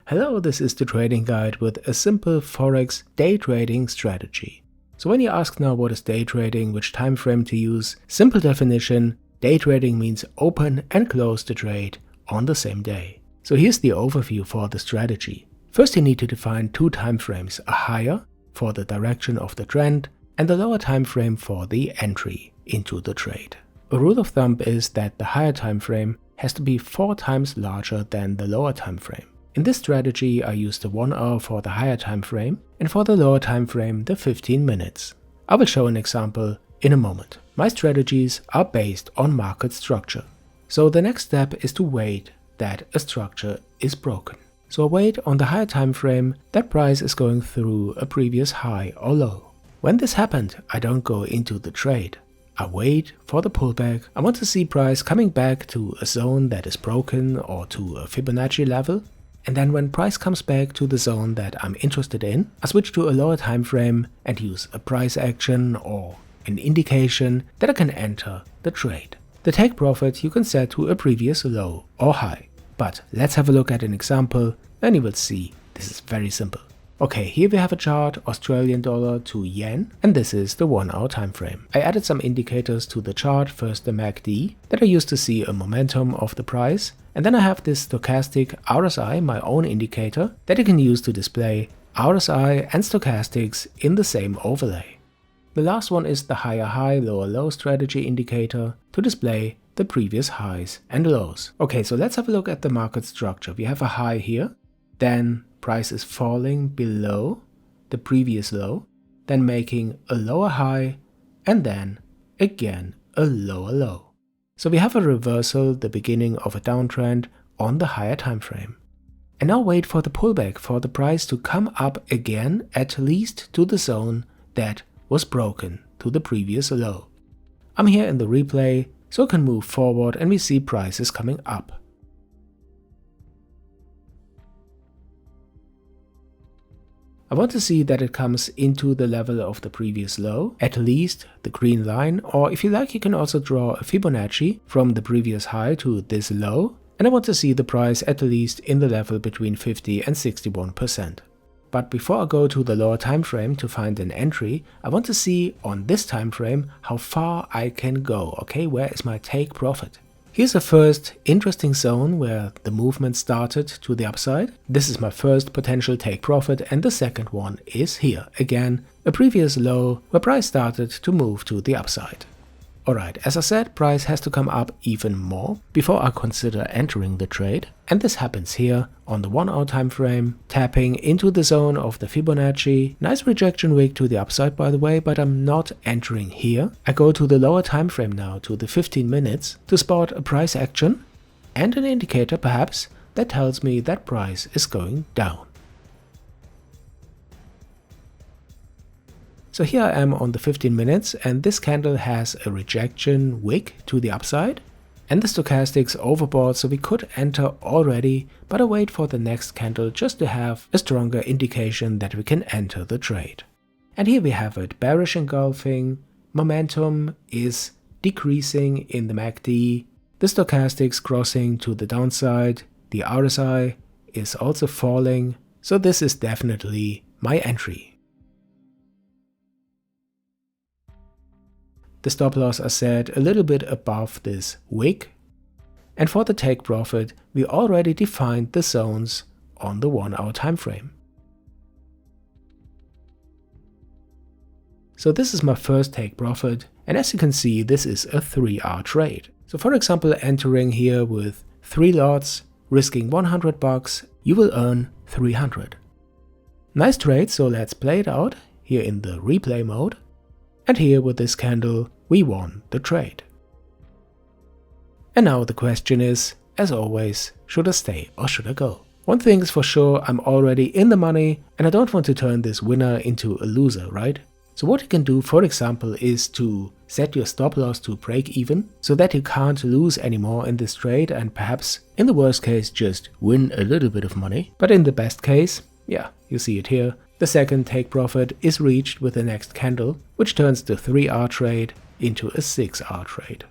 Hello, this is the trading guide with a simple Forex day trading strategy. So when you ask now what is day trading, which time frame to use, simple definition, day trading means open and close the trade on the same day. So here's the overview for the strategy. First you need to define two time frames, a higher for the direction of the trend and a lower time frame for the entry into the trade. A rule of thumb is that the higher time frame has to be 4 times larger than the lower time frame. In this strategy I use the 1 hour for the higher time frame and for the lower time frame the 15 minutes. I will show an example in a moment. My strategies are based on market structure. So the next step is to wait that a structure is broken. So I wait on the higher time frame that price is going through a previous high or low. When this happened, I don't go into the trade. I wait for the pullback. I want to see price coming back to a zone that is broken or to a Fibonacci level. And then when price comes back to the zone that I'm interested in, I switch to a lower time frame and use a price action or an indication that I can enter the trade. The take profit you can set to a previous low or high. But let's have a look at an example and you will see this is very simple. Okay, here we have a chart, Australian dollar to yen, and this is the 1 hour time frame. I added some indicators to the chart, first the MACD, that I used to see a momentum of the price, and then I have this Stochastic RSI, my own indicator, that you can use to display RSI and stochastics in the same overlay. The last one is the higher high, lower low strategy indicator to display the previous highs and lows. Okay, so let's have a look at the market structure. We have a high here, then price is falling below the previous low, then making a lower high, and then again a lower low. So we have a reversal, the beginning of a downtrend on the higher time frame. And now wait for the pullback, for the price to come up again at least to the zone that was broken to the previous low. I'm here in the replay, so I can move forward and we see prices coming up. I want to see that it comes into the level of the previous low, at least the green line, or if you like you can also draw a Fibonacci from the previous high to this low, and I want to see the price at least in the level between 50 and 61%. But before I go to the lower time frame to find an entry, I want to see on this time frame how far I can go, okay, where is my take profit? Here's the first interesting zone where the movement started to the upside. This is my first potential take profit, and the second one is here. Again, a previous low where price started to move to the upside. Alright, as I said, price has to come up even more before I consider entering the trade. And this happens here on the 1 hour time frame, tapping into the zone of the Fibonacci. Nice rejection wick to the upside by the way, but I'm not entering here. I go to the lower time frame now, to the 15 minutes, to spot a price action and an indicator perhaps that tells me that price is going down. So here I am on the 15 minutes and this candle has a rejection wick to the upside and the stochastics overbought, so we could enter already, but I wait for the next candle just to have a stronger indication that we can enter the trade. And here we have it, bearish engulfing, momentum is decreasing in the MACD, the stochastics crossing to the downside, the RSI is also falling, so this is definitely my entry. The stop loss I set a little bit above this wick, and for the take profit we already defined the zones on the 1 hour time frame. So this is my first take profit, and as you can see this is a 3-hour trade. So for example, entering here with 3 lots, risking 100 bucks, you will earn 300. Nice trade, so let's play it out here in the replay mode. And here with this candle, we won the trade. And now the question is, as always, should I stay or should I go? One thing is for sure, I'm already in the money and I don't want to turn this winner into a loser, right? So what you can do, for example, is to set your stop loss to break even so that you can't lose anymore in this trade and perhaps in the worst case just win a little bit of money. But in the best case, yeah, you see it here. The second take profit is reached with the next candle, which turns the 3-hour trade into a 6-hour trade.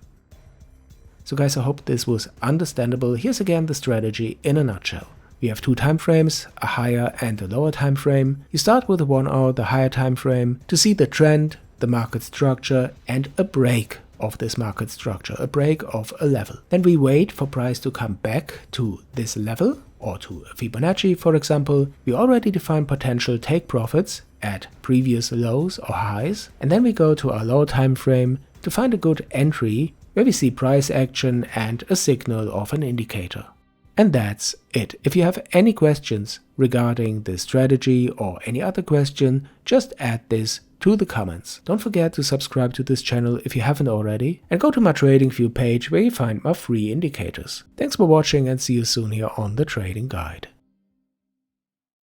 So guys, I hope this was understandable. Here's again the strategy in a nutshell. We have two time frames, a higher and a lower time frame. You start with the 1 hour, the higher time frame, to see the trend, the market structure, and a break of this market structure, a break of a level. Then we wait for price to come back to this level, or to Fibonacci, for example. We already define potential take profits at previous lows or highs, and then we go to our lower time frame to find a good entry where we see price action and a signal of an indicator. And that's it. If you have any questions regarding this strategy or any other question, just add this to the comments. Don't forget to subscribe to this channel if you haven't already, and go to my Tradingview page where you find my free indicators. Thanks for watching and see you soon here on the Trading Guide.